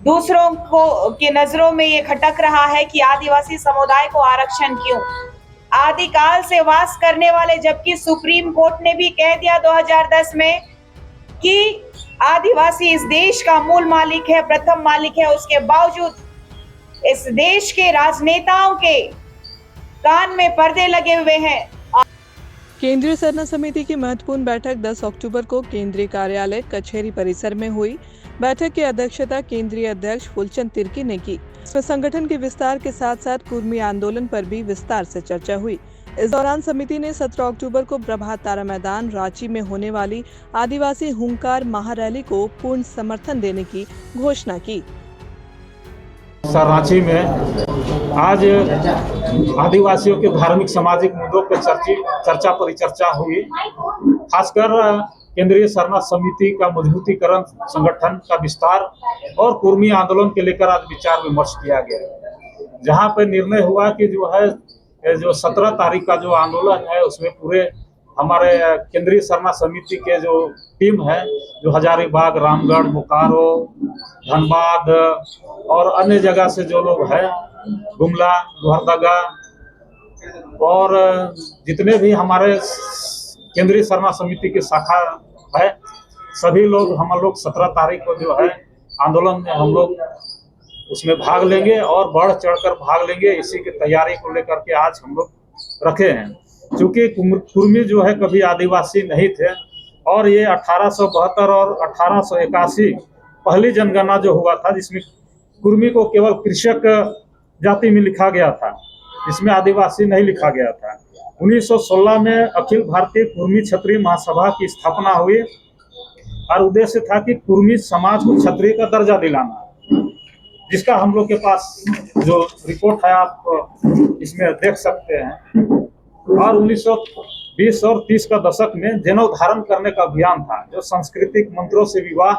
दूसरों को की नजरों में ये खटक रहा है कि आदिवासी समुदाय को आरक्षण क्यों। आदिकाल से वास करने वाले, जबकि सुप्रीम कोर्ट ने भी कह दिया 2010 में कि आदिवासी इस देश का मूल मालिक है, प्रथम मालिक है। उसके बावजूद इस देश के राजनेताओं के कान में पर्दे लगे हुए हैं। केंद्रीय सरना समिति की महत्वपूर्ण बैठक 10 अक्टूबर को केंद्रीय कार्यालय कचहरी परिसर में हुई। बैठक की अध्यक्षता केंद्रीय अध्यक्ष फूलचंद तिर्की ने की। इसमें संगठन के विस्तार के साथ साथ कुर्मी आंदोलन पर भी विस्तार से चर्चा हुई। इस दौरान समिति ने 17 अक्टूबर को प्रभात तारा मैदान रांची में होने वाली आदिवासी हुंकार महारैली को पूर्ण समर्थन देने की घोषणा की। रांची में आज आदिवासियों के धार्मिक सामाजिक मुद्दों पर चर्चा परिचर्चा हुई। खासकर केंद्रीय सरना समिति का मजबूतीकरण, संगठन का विस्तार और कुर्मी आंदोलन के लेकर आज विचार विमर्श किया गया, जहां पर निर्णय हुआ कि जो 17 तारीख का जो आंदोलन है उसमें पूरे हमारे केंद्रीय सरना समिति के जो टीम है, जो हजारीबाग, रामगढ़, बोकारो, धनबाद और अन्य जगह से जो लोग हैं, गुमला, लोहरदगा और जितने भी हमारे केंद्रीय सरना समिति की शाखा है, सभी लोग हम लोग 17 तारीख को जो है आंदोलन में हम लोग उसमें भाग लेंगे और बढ़ चढ़कर भाग लेंगे। इसी की तैयारी को लेकर के आज हम लोग रखे हैं। क्योंकि कुर्मी जो है कभी आदिवासी नहीं थे और ये 1872 और 1881 पहली जनगणना जो हुआ था, जिसमें कुर्मी को केवल कृषक जाति में लिखा गया था, इसमें आदिवासी नहीं लिखा गया था। 1916 में अखिल भारतीय कुर्मी क्षत्रिय महासभा की स्थापना हुई और उद्देश्य था कि कुर्मी समाज को क्षत्रिय का दर्जा दिलाना, जिसका हम लोग के पास जो रिपोर्ट है आप इसमें देख सकते हैं। और 1920 और 30 का दशक में जनेऊ धारण करने का अभियान था, जो सांस्कृतिक मंत्रों से विवाह,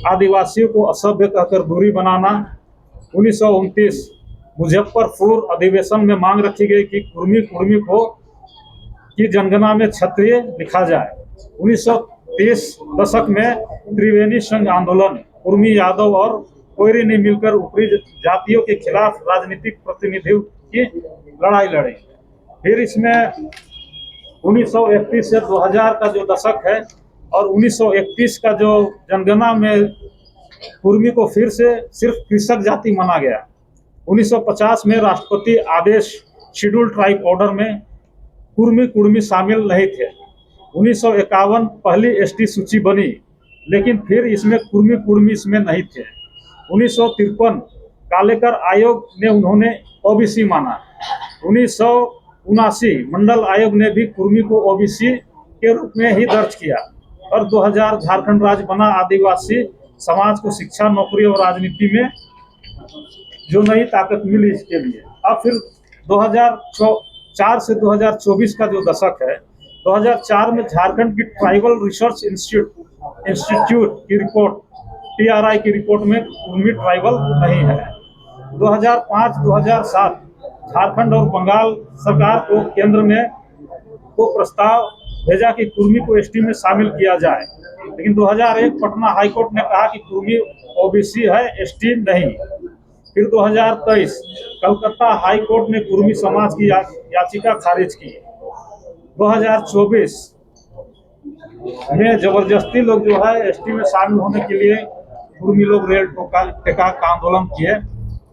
आदिवासियों को असभ्य कहकर दूरी बनाना। 1929 मुजफ्फरपुर अधिवेशन में मांग रखी गई कि कुर्मी को की जनगणना में क्षत्रिय लिखा जाए। 1930 दशक में त्रिवेणी संघ आंदोलन, कुर्मी, यादव और कोयरी ने मिलकर ऊपरी जातियों के खिलाफ राजनीतिक प्रतिनिधियों की लड़ाई लड़ी। फिर इसमें 1931 से 2000 का जो दशक है और 1931 का जो जनगणना में कुर्मी को फिर से सिर्फ कृषक जाति माना गया। 1950 में राष्ट्रपति आदेश शेड्यूल ट्राइब ऑर्डर में कुर्मी शामिल नहीं थे। 1951 पहली एसटी सूची बनी, लेकिन फिर इसमें कुर्मी इसमें नहीं थे। 1953 कालेकर आयोग ने उन्होंने ओबीसी माना। 1979 मंडल आयोग ने भी कुर्मी को ओबीसी के रूप में ही दर्ज किया और 2000 झारखंड राज्य बना। आदिवासी समाज को शिक्षा, नौकरी और राजनीति में जो नई ताकत मिली इसके लिए। अब फिर 2004 से 2024 का जो दशक है, 2004 में झारखंड की ट्राइबल रिसर्च इंस्टीट्यूट की रिपोर्ट, TRI की रिपोर्ट में कुर्मी ट्राइबल नहीं है। 2005-2007 झारखंड और बंगाल सरकार को केंद्र में को प्रस्ताव भेजा कि कुर्मी को एसटी में शामिल किया जाए, लेकिन 2001 पटना हाईकोर्ट ने कहा कि कुर्मी ओबीसी है, एसटी नहीं। फिर 2023 कलकत्ता हाईकोर्ट ने कुर्मी समाज की याचिका खारिज की। 2024 में जबरदस्ती लोग जो है एसटी में शामिल होने के लिए कुर्मी लोग रेल टेका का आंदोलन किए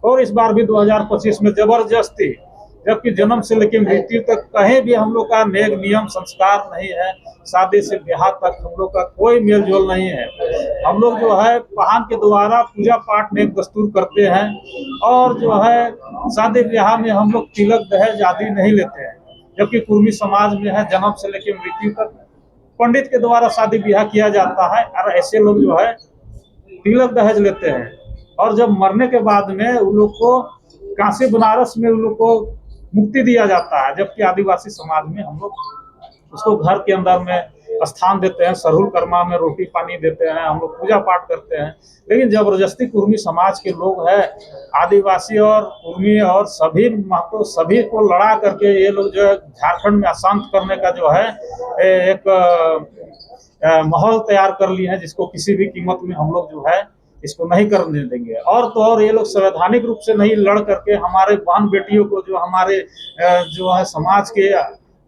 और इस बार भी 2025 में जबरदस्ती, जबकि जन्म से लेकर मृत्यु तक कहीं भी हम लोग का नेक नियम संस्कार नहीं है, शादी से ब्याह तक हम लोग का कोई मेल जोल नहीं है। हम लोग जो है पाहन के द्वारा पूजा पाठ नेक दस्तूर करते हैं और जो है शादी ब्याह में हम लोग तिलक दहेज आदि नहीं लेते हैं, जबकि कुर्मी समाज में है जन्म से लेकर मृत्यु तक पंडित के द्वारा शादी ब्याह किया जाता है और ऐसे लोग जो है तिलक दहेज लेते हैं और जब मरने के बाद में उन लोग को काशी बनारस में उन लोग को मुक्ति दिया जाता है, जबकि आदिवासी समाज में हम लोग उसको घर के अंदर में स्थान देते हैं, सरहुल कर्मा में रोटी पानी देते हैं, हम लोग पूजा पाठ करते हैं। लेकिन जबरदस्ती कुर्मी समाज के लोग हैं, आदिवासी और कुर्मी और सभी महतो सभी को लड़ा करके ये लोग जो है झारखंड में अशांत करने का जो है एक माहौल तैयार कर लिए हैं, जिसको किसी भी कीमत में हम लोग जो है इसको नहीं करने देंगे। और तो और ये लोग संवैधानिक रूप से नहीं लड़ करके हमारे बहन बेटियों को, जो हमारे जो है समाज के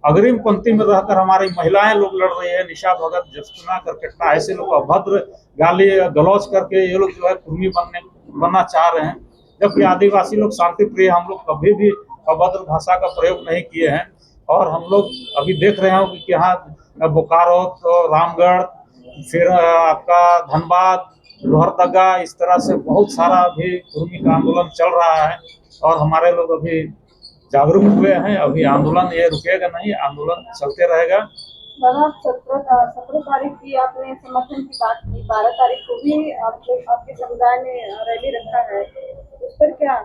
अग्रिम पंक्ति में रहकर हमारी महिलाएं लोग लड़ रही है, निशा भगत, जसना करकट्टा, ऐसे लोग अभद्र गाली गलौज करके ये लोग जो है कुर्मी बनना चाह रहे हैं। जबकि आदिवासी लोग शांति प्रिय, हम लोग कभी भी अभद्र भाषा का प्रयोग नहीं किए हैं। और हम लोग अभी देख रहे हो कि यहाँ बोकारो, तो रामगढ़, फिर आपका धनबाद, लोहरदगा, इस तरह से बहुत सारा अभी कुर्मी का आंदोलन चल रहा है। और हमारे लोग अभी जागरूक हुए हैं। अभी आंदोलन ये रुकेगा नहीं, आंदोलन चलते रहेगा। बाबा 17 तारीख की आपने समर्थन की बात की, 12 तारीख को भी आपके समुदाय ने रैली रखा है, उस पर क्या?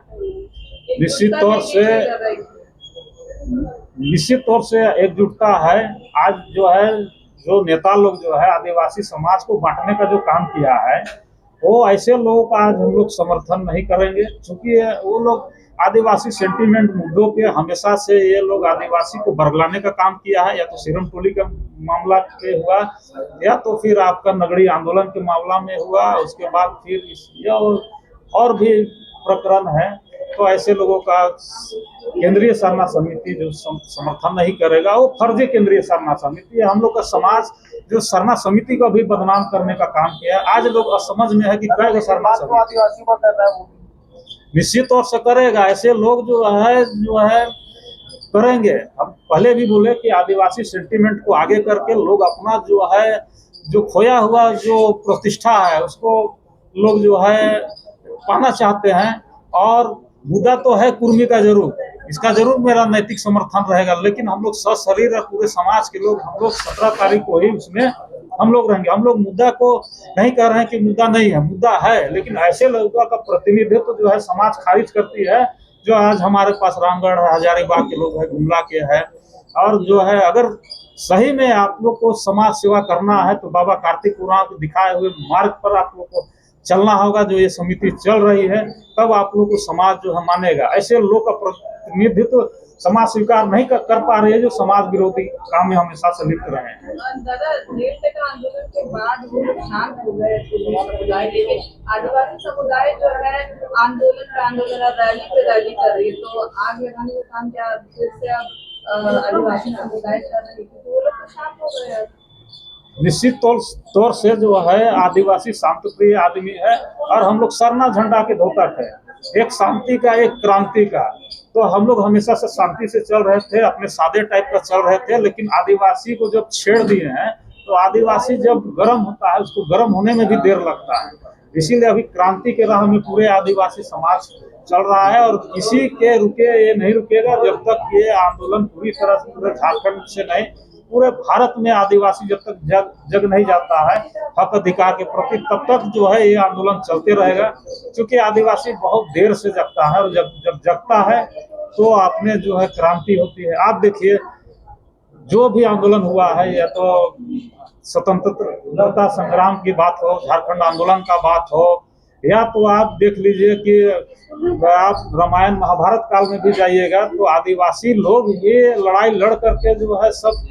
निश्चित तौर से एकजुटता है। आज जो है, जो नेता लोग जो है आदिवासी समाज को बांटने का जो काम किया है, वो ऐसे लोगों का आज हम लोग समर्थन नहीं करेंगे। क्योंकि वो लोग आदिवासी सेंटीमेंट मुद्दों पे हमेशा से ये लोग आदिवासी को बरगलाने का काम किया है। या तो सिरम टोली का मामला पे हुआ, या तो फिर आपका नगड़ी आंदोलन के मामला में हुआ, उसके बाद फिर और भी प्रकरण है। तो ऐसे लोगों का केंद्रीय सरना समिति जो समर्थन नहीं करेगा, वो फर्जी केंद्रीय सरना समिति है। हम लोग का समाज जो सरना समिति को भी बदनाम करने का काम किया है। आज लोग असमझ में है कि कई सरना समिति निश्चित तौर से करेगा। ऐसे लोग जो है करेंगे। हम पहले भी बोले कि आदिवासी सेंटीमेंट को आगे करके लोग अपना जो है, जो खोया हुआ जो प्रतिष्ठा है, उसको लोग जो है पाना चाहते हैं। और मुद्दा तो है कुर्मी का, जरूर इसका जरूर मेरा नैतिक समर्थन रहेगा। लेकिन हम लोग सशरीर और पूरे समाज के लोग, हम लोग 17 तारीख को ही उसमें हम लोग रहेंगे। हम लोग मुद्दा को नहीं कह रहे हैं कि मुद्दा नहीं है, मुद्दा है। लेकिन ऐसे लोगों का प्रतिनिधित्व जो है समाज खारिज करती है। जो आज हमारे पास रामगढ़ है, हजारीबाग के लोग हैं, गुमला के हैं। और जो है, अगर सही में आप लोग को समाज सेवा करना है तो बाबा कार्तिक उरांव को दिखाए हुए मार्ग पर आप लोग को चलना होगा। जो ये समिति चल रही है, तब आप लोग को समाज जो है मानेगा। ऐसे लोग का प्रतिनिधित्व समाज स्वीकार नहीं कर पा रही है, जो समाज विरोधी काम में हमेशा से लिप्त रहे हैं। दादा, देर तक आंदोलन के बाद वो लोग शांत हो गए समुदाय, लेकिन आदिवासी समुदाय जो है आंदोलन रैली पे रैली कर रही है। तो आग लगाने का काम क्या फिर से अब आदिवासी समुदाय कर रही है? तो वो लोग तो शांत हो गए। निश्चित तौर से जो है आदिवासी शांतिप्रिय आदमी है। और हम लोग सरना झंडा के धोतक है, एक शांति का, एक क्रांति का। तो हम लोग हमेशा से शांति से चल रहे थे, अपने सादे टाइप का चल रहे थे। लेकिन आदिवासी को जब छेड़ दिए हैं, तो आदिवासी जब गर्म होता है, उसको गर्म होने में भी देर लगता है। इसीलिए अभी क्रांति के राह में पूरे आदिवासी समाज चल रहा है। और किसी के रुके ये नहीं रुकेगा जब तक ये आंदोलन पूरी तरह से पूरे झारखंड से नहीं, पूरे भारत में आदिवासी जब तक जग नहीं जाता है हक अधिकार के प्रति, तब तक जो है ये आंदोलन चलते रहेगा। क्योंकि आदिवासी बहुत देर से जगता है, और जब जगता है तो आपने जो है क्रांति होती है। आप देखिए, जो भी आंदोलन हुआ है, या तो स्वतंत्रता संग्राम की बात हो, झारखंड आंदोलन का बात हो, या तो आप देख लीजिए कि आप रामायण महाभारत काल में भी जाइएगा, तो आदिवासी लोग ये लड़ाई लड़ करके जो है सब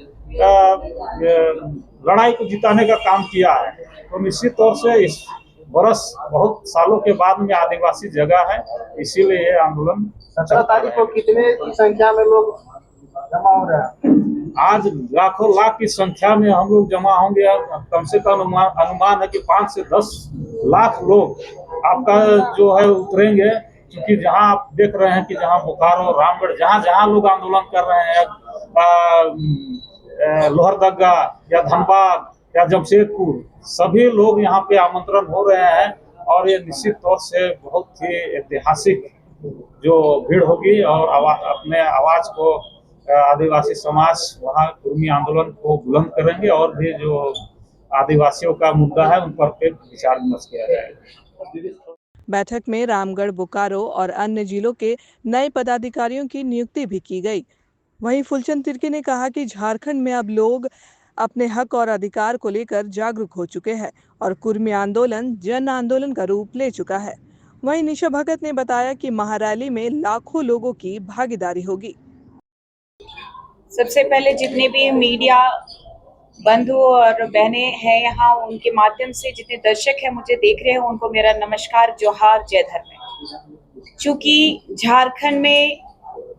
लड़ाई को जिताने का काम किया है। तो निश्चित तौर से इस बरस बहुत सालों के बाद में आदिवासी जगह है, इसीलिए ये आंदोलन 17 तारीख को कितने की संख्या में लोग जमा हो रहे हैं? आज लाखों लाख की संख्या में हम लोग जमा होंगे। कम से कम अनुमान है कि 5 से 10 लाख लोग आपका जो है उतरेंगे। क्योंकि जहां आप देख रहे हैं कि जहां बोकारो, रामगढ़, जहां लोग आंदोलन कर रहे हैं, लोहरदगा या धनबाद या जमशेदपुर, सभी लोग यहाँ पे आमंत्रण हो रहे हैं। और ये निश्चित तौर से बहुत ही ऐतिहासिक जो भीड़ होगी। और अपने आवाज को आदिवासी समाज वहाँ कुर्मी आंदोलन को बुलंद करेंगे। और भी जो आदिवासियों का मुद्दा है उन पर विचार विमर्श किया जाएगा। बैठक में रामगढ़, बोकारो और अन्य जिलों के नए पदाधिकारियों की नियुक्ति भी की गई। वहीं फूलचंद तिर्की ने कहा कि झारखंड में अब लोग अपने हक और अधिकार को लेकर जागरूक हो चुके हैं और कुर्मी आंदोलन जन आंदोलन का रूप ले चुका है। वहीं निशा भगत ने बताया कि महारैली में लाखों लोगों की भागीदारी होगी। सबसे पहले जितने भी मीडिया बंधु और बहनें हैं यहाँ, उनके माध्यम से जितने दर्शक हैं मुझे देख रहे हैं, उनको मेरा नमस्कार, जोहार, जय धर्म है। चूंकि झारखंड में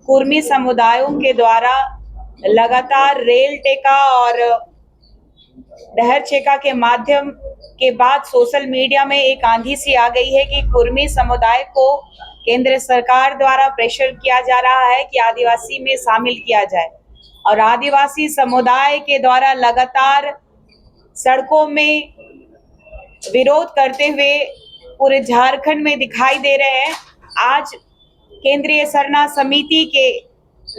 कुर्मी समुदायों के द्वारा लगातार रेल टेका और डहर छेका के माध्यम के बाद सोशल मीडिया में एक आंधी सी आ गई है कि कुर्मी समुदाय को केंद्र सरकार द्वारा प्रेशर किया जा रहा है कि आदिवासी में शामिल किया जाए, और आदिवासी समुदाय के द्वारा लगातार सड़कों में विरोध करते हुए पूरे झारखंड में दिखाई दे रहे हैं। आज केंद्रीय सरना समिति के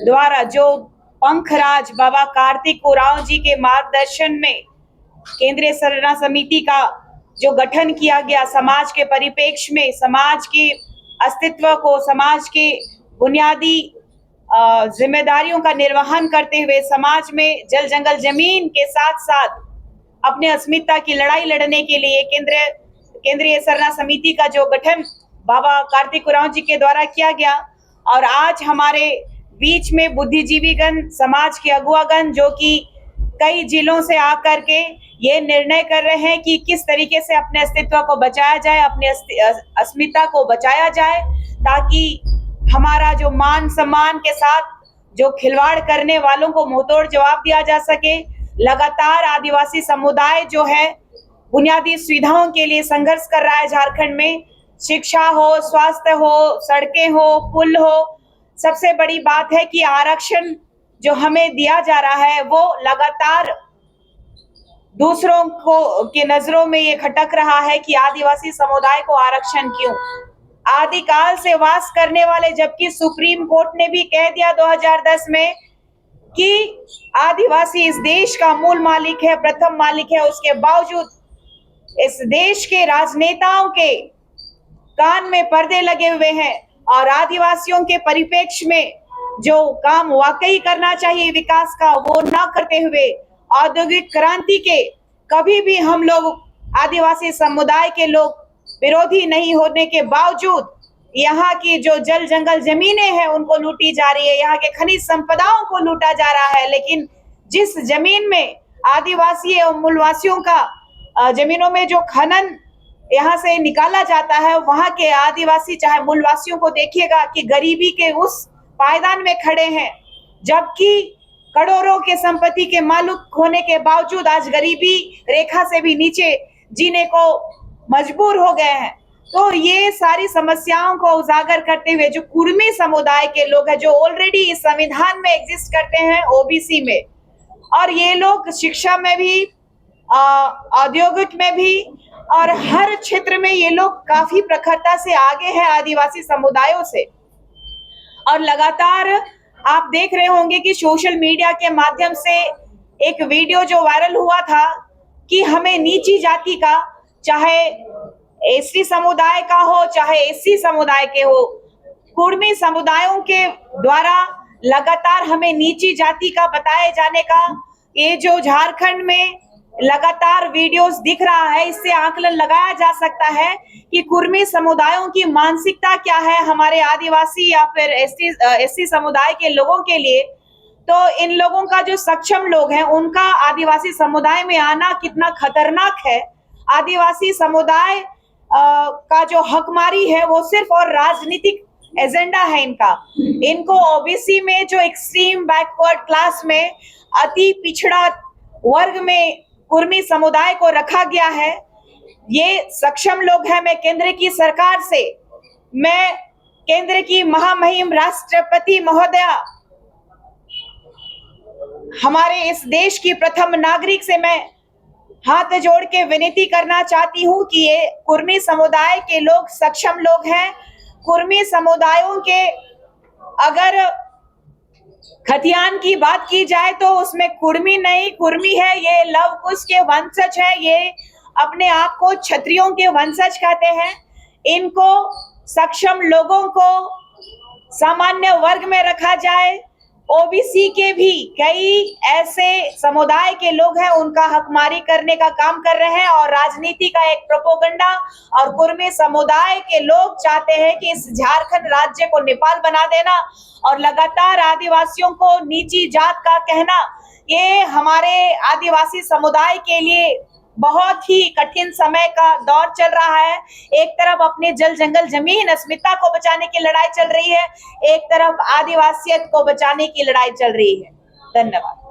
द्वारा जो पंखराज बाबा कार्तिक उरांव जी के मार्गदर्शन में केंद्रीय सरना समिति का जो गठन किया गया, समाज के परिप्रेक्ष्य में समाज के अस्तित्व को, समाज के बुनियादी जिम्मेदारियों का निर्वहन करते हुए समाज में जल जंगल जमीन के साथ साथ अपने अस्मिता की लड़ाई लड़ने के लिए केंद्रीय सरना समिति का जो गठन बाबा कार्तिक उरांव जी के द्वारा किया गया, और आज हमारे बीच में बुद्धिजीवीगण, समाज के अगुवागण जो कि कई जिलों से आकर के ये निर्णय कर रहे हैं कि किस तरीके से अपने अस्तित्व को बचाया जाए, अपने अस्मिता को बचाया जाए, ताकि हमारा जो मान सम्मान के साथ जो खिलवाड़ करने वालों को मुंहतोड़ जवाब दिया जा सके। लगातार आदिवासी समुदाय जो है बुनियादी सुविधाओं के लिए संघर्ष कर रहा है झारखंड में, शिक्षा हो, स्वास्थ्य हो, सड़कें हो, पुल हो। सबसे बड़ी बात है कि आरक्षण जो हमें दिया जा रहा है वो लगातार दूसरों को के नजरों में ये खटक रहा है कि आदिवासी समुदाय को आरक्षण क्यों। आदिकाल से वास करने वाले, जबकि सुप्रीम कोर्ट ने भी कह दिया 2010 में कि आदिवासी इस देश का मूल मालिक है, प्रथम मालिक है, उसके बावजूद इस देश के राजनेताओं के कान में पर्दे लगे हुए हैं और आदिवासियों के परिप्रेक्ष्य में जो काम वाकई करना चाहिए विकास का, वो ना करते हुए औद्योगिक क्रांति के कभी भी हम लोग आदिवासी समुदाय के लोग विरोधी नहीं होने के बावजूद यहाँ की जो जल जंगल जमीनें हैं उनको लूटी जा रही है, यहाँ के खनिज संपदाओं को लूटा जा रहा है। लेकिन जिस जमीन में आदिवासी एवं मूलवासियों का जमीनों में जो खनन यहाँ से निकाला जाता है, वहाँ के आदिवासी चाहे मूलवासियों को देखिएगा कि गरीबी के उस पायदान में खड़े हैं, जबकि करोड़ों के संपत्ति के मालिक होने के बावजूद आज गरीबी रेखा से भी नीचे जीने को मजबूर हो गए हैं। तो ये सारी समस्याओं को उजागर करते हुए जो कुर्मी समुदाय के लोग हैं, जो ऑलरेडी इस संविधान में एग्जिस्ट करते हैं ओबीसी में, और ये लोग शिक्षा में भी, औद्योगिक में भी और हर क्षेत्र में ये लोग काफी प्रखरता से आगे हैं आदिवासी समुदायों से। और लगातार आप देख रहे होंगे कि सोशल मीडिया के माध्यम से एक वीडियो जो वायरल हुआ था कि हमें नीची जाति का, चाहे एसटी समुदाय का हो चाहे एससी समुदाय के हो, कुर्मी समुदायों के द्वारा लगातार हमें नीची जाति का बताए जाने का ये जो झारखंड में लगातार वीडियोस दिख रहा है, इससे आकलन लगाया जा सकता है कि कुर्मी समुदायों की मानसिकता क्या है हमारे आदिवासी या फिर एससी समुदाय के लोगों के लिए। तो इन लोगों का जो सक्षम लोग हैं उनका आदिवासी समुदाय में आना कितना खतरनाक है। आदिवासी समुदाय का जो हकमारी है वो सिर्फ और राजनीतिक एजेंडा है इनका। इनको ओबीसी में जो एक्सट्रीम बैकवर्ड क्लास में अति पिछड़ा वर्ग में कुर्मी समुदाय को रखा गया है, ये सक्षम लोग हैं। मैं केंद्र की सरकार से, मैं केंद्र की महामहिम राष्ट्रपति महोदया, हमारे इस देश की प्रथम नागरिक से मैं हाथ जोड़ के विनती करना चाहती हूँ कि ये कुर्मी समुदाय के लोग सक्षम लोग हैं। कुर्मी समुदायों के अगर खतियान की बात की जाए तो उसमें कुर्मी नहीं, कुर्मी है, ये लव कुश के वंशज है, ये अपने आप को क्षत्रियों के वंशज कहते हैं। इनको सक्षम लोगों को सामान्य वर्ग में रखा जाए। ओबीसी के भी कई ऐसे समुदाय के लोग हैं, उनका हकमारी करने का काम कर रहे हैं और राजनीति का एक प्रोपोगंडा, और कुर्मी समुदाय के लोग चाहते हैं कि इस झारखंड राज्य को नेपाल बना देना और लगातार आदिवासियों को नीची जात का कहना, ये हमारे आदिवासी समुदाय के लिए बहुत ही कठिन समय का दौर चल रहा है। एक तरफ अपने जल जंगल जमीन अस्मिता को बचाने की लड़ाई चल रही है, एक तरफ आदिवासियत को बचाने की लड़ाई चल रही है। धन्यवाद।